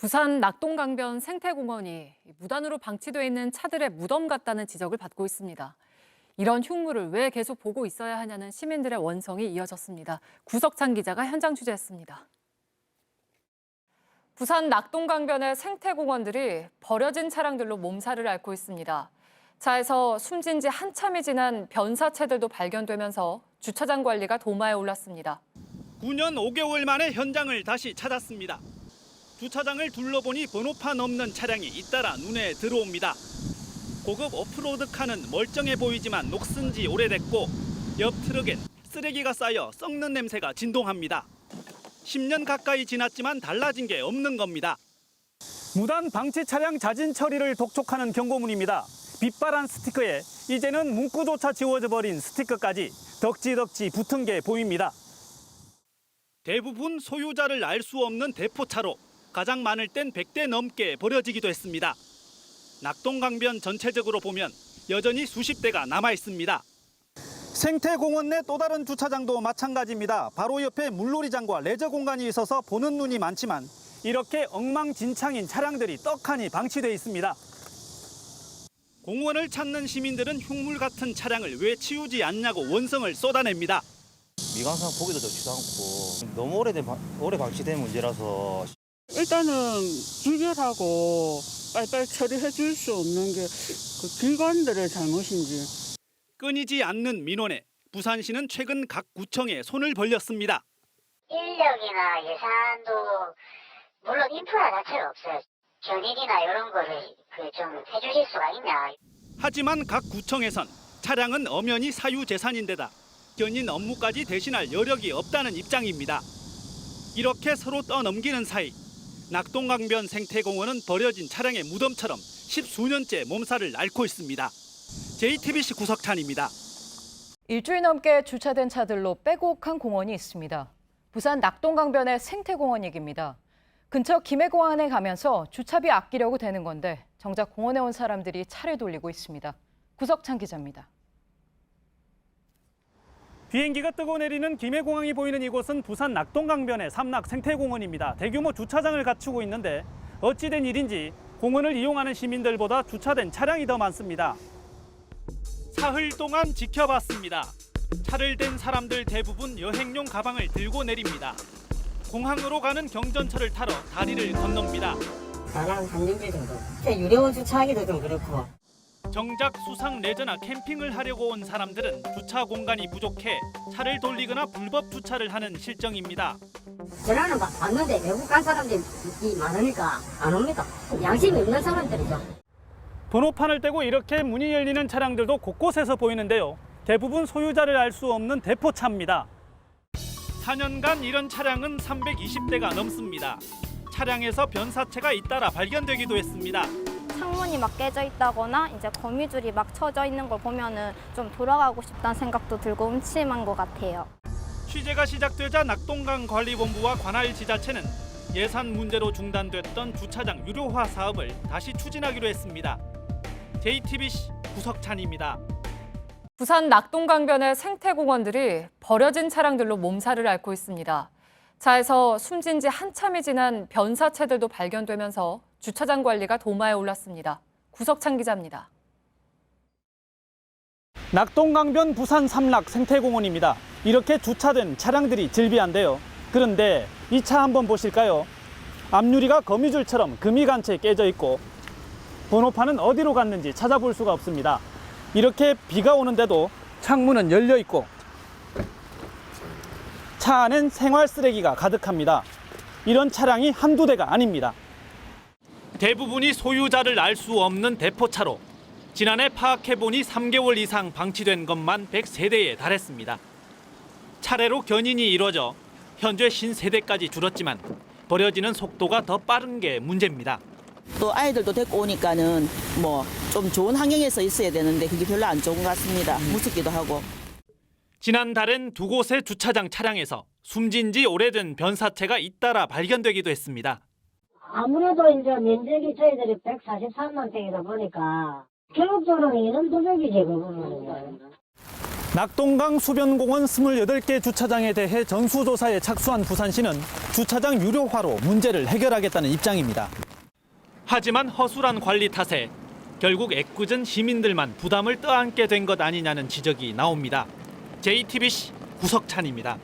부산 낙동강변 생태공원이 무단으로 방치돼 있는 차들의 무덤 같다는 지적을 받고 있습니다. 이런 흉물을 왜 계속 보고 있어야 하냐는 시민들의 원성이 이어졌습니다. 구석찬 기자가 현장 취재했습니다. 부산 낙동강변의 생태공원들이 버려진 차량들로 몸살을 앓고 있습니다. 차에서 숨진 지 한참이 지난 변사체들도 발견되면서 주차장 관리가 도마에 올랐습니다. 9년 5개월 만에 현장을 다시 찾았습니다. 주차장을 둘러보니 번호판 없는 차량이 잇따라 눈에 들어옵니다. 고급 오프로드카는 멀쩡해 보이지만 녹슨 지 오래됐고 옆 트럭엔 쓰레기가 쌓여 썩는 냄새가 진동합니다. 10년 가까이 지났지만 달라진 게 없는 겁니다. 무단 방치 차량 자진 처리를 독촉하는 경고문입니다. 빛바란 스티커에 이제는 문구조차 지워져 버린 스티커까지 덕지덕지 붙은 게 보입니다. 대부분 소유자를 알 수 없는 대포차로 가장 많을 땐 100대 넘게 버려지기도 했습니다. 낙동강변 전체적으로 보면 여전히 수십 대가 남아 있습니다. 생태공원 내 또 다른 주차장도 마찬가지입니다. 바로 옆에 물놀이장과 레저 공간이 있어서 보는 눈이 많지만 이렇게 엉망진창인 차량들이 떡하니 방치돼 있습니다. 공원을 찾는 시민들은 흉물 같은 차량을 왜 치우지 않냐고 원성을 쏟아냅니다. 미관상 보기도 좋지도 않고 너무 오래 방치된 문제라서 일단은 기결하고 빨리빨리 처리해 줄 수 없는 게 그 기관들의 잘못인지. 끊이지 않는 민원에 부산시는 최근 각 구청에 손을 벌렸습니다. 인력이나 예산도 물론 인프라 자체가 없어요. 견인이나 이런 거를 좀 해주실 수가 있냐. 하지만 각 구청에선 차량은 엄연히 사유재산인데다 견인 업무까지 대신할 여력이 없다는 입장입니다. 이렇게 서로 떠넘기는 사이 낙동강변 생태공원은 버려진 차량의 무덤처럼 10수년째 몸살을 앓고 있습니다. JTBC 구석찬입니다. 일주일 넘게 주차된 차들로 빼곡한 공원이 있습니다. 부산 낙동강변의 생태공원 얘기입니다. 근처 김해공항에 가면서 주차비 아끼려고 되는 건데 정작 공원에 온 사람들이 차를 돌리고 있습니다. 구석찬 기자입니다. 비행기가 뜨고 내리는 김해공항이 보이는 이곳은 부산 낙동강변의 삼락 생태공원입니다. 대규모 주차장을 갖추고 있는데 어찌된 일인지 공원을 이용하는 시민들보다 주차된 차량이 더 많습니다. 사흘 동안 지켜봤습니다. 차를 댄 사람들 대부분 여행용 가방을 들고 내립니다. 공항으로 가는 경전철을 타러 다리를 건넙니다. 가장 3년째 정도. 유료원 주차하기도 좀 그렇고. 정작 수상 레저나 캠핑을 하려고 온 사람들은 주차 공간이 부족해 차를 돌리거나 불법 주차를 하는 실정입니다. 전화는 받는데 외국 간 사람들이 많으니까 안 옵니다. 양심이 없는 사람들이죠. 번호판을 떼고 이렇게 문이 열리는 차량들도 곳곳에서 보이는데요. 대부분 소유자를 알 수 없는 대포차입니다. 4년간 이런 차량은 320대가 넘습니다. 차량에서 변사체가 잇따라 발견되기도 했습니다. 창문이 막 깨져 있다거나 이제 거미줄이 막 쳐져 있는 걸 보면은 좀 돌아가고 싶다는 생각도 들고 음침한 것 같아요. 취재가 시작되자 낙동강관리본부와 관할 지자체는 예산 문제로 중단됐던 주차장 유료화 사업을 다시 추진하기로 했습니다. JTBC 구석찬입니다. 부산 낙동강변의 생태공원들이 버려진 차량들로 몸살을 앓고 있습니다. 차에서 숨진 지 한참이 지난 변사체들도 발견되면서 주차장 관리가 도마에 올랐습니다. 구석찬 기자입니다. 낙동강변 부산 삼락 생태공원입니다. 이렇게 주차된 차량들이 즐비한데요. 그런데 이 차 한번 보실까요? 앞유리가 거미줄처럼 금이 간 채 깨져 있고 번호판은 어디로 갔는지 찾아볼 수가 없습니다. 이렇게 비가 오는데도 창문은 열려 있고 차 안엔 생활 쓰레기가 가득합니다. 이런 차량이 한두 대가 아닙니다. 대부분이 소유자를 알 수 없는 대포차로 지난해 파악해보니 3개월 이상 방치된 것만 103대에 달했습니다. 차례로 견인이 이루어져 현재 50대까지 줄었지만 버려지는 속도가 더 빠른 게 문제입니다. 또 아이들도 데리고 오니까는 뭐 좀 좋은 환경에서 있어야 되는데 그게 별로 안 좋은 것 같습니다. 무섭기도 하고. 지난달엔 두 곳의 주차장 차량에서 숨진 지 오래된 변사체가 잇따라 발견되기도 했습니다. 아무래도 이제 면적이 저희들이 143만 평이다 보니까 결국적으로는 이런 부족이지 그 부분은. 낙동강 수변공원 28개 주차장에 대해 전수조사에 착수한 부산시는 주차장 유료화로 문제를 해결하겠다는 입장입니다. 하지만 허술한 관리 탓에 결국 애꿎은 시민들만 부담을 떠안게 된 것 아니냐는 지적이 나옵니다. JTBC 구석찬입니다.